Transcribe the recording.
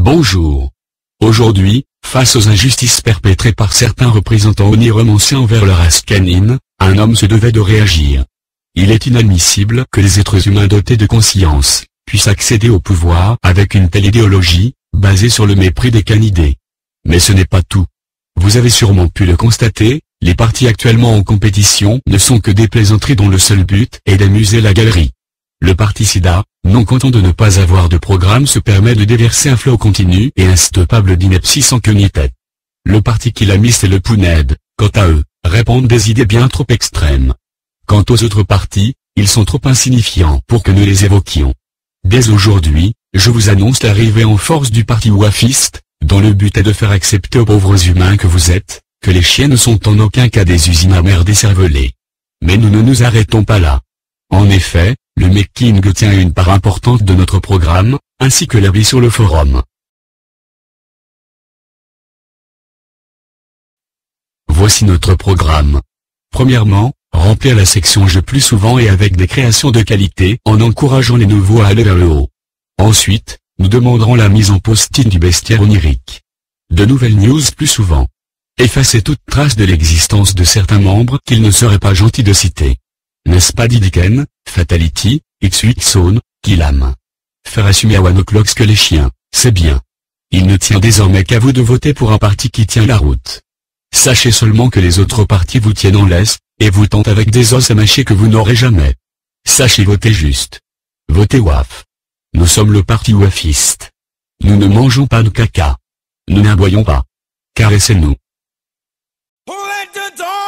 Bonjour. Aujourd'hui, face aux injustices perpétrées par certains représentants onirenoncés envers leur race canine, un homme se devait de réagir. Il est inadmissible que les êtres humains dotés de conscience puissent accéder au pouvoir avec une telle idéologie, basée sur le mépris des canidés. Mais ce n'est pas tout. Vous avez sûrement pu le constater, les partis actuellement en compétition ne sont que des plaisanteries dont le seul but est d'amuser la galerie. Le parti SIDA, non content de ne pas avoir de programme, se permet de déverser un flot continu et instoppable d'inepties sans queue ni tête. Le parti qui l'a mis, c'est le PUNED, quant à eux, répandent des idées bien trop extrêmes. Quant aux autres partis, ils sont trop insignifiants pour que nous les évoquions. Dès aujourd'hui, je vous annonce l'arrivée en force du parti wafiste, dont le but est de faire accepter aux pauvres humains que vous êtes, que les chiens ne sont en aucun cas des usines à merde décervelées. Mais nous ne nous arrêtons pas là. En effet, le making tient une part importante de notre programme, ainsi que la vie sur le forum. Voici notre programme. Premièrement, remplir la section jeux plus souvent et avec des créations de qualité en encourageant les nouveaux à aller vers le haut. Ensuite, nous demanderons la mise en post-it du bestiaire onirique. De nouvelles news plus souvent. Effacer toute trace de l'existence de certains membres qu'il ne serait pas gentil de citer. N'est-ce pas Didiken, Fatality, X8Zone, Killam. Faire assumer à 1 o'clock que les chiens, c'est bien. Il ne tient désormais qu'à vous de voter pour un parti qui tient la route. Sachez seulement que les autres partis vous tiennent en laisse, et vous tentent avec des os à mâcher que vous n'aurez jamais. Sachez voter juste. Votez WAF. Nous sommes le parti wafiste. Nous ne mangeons pas de caca. Nous n'aboyons pas. Caressez-nous. Who let the dog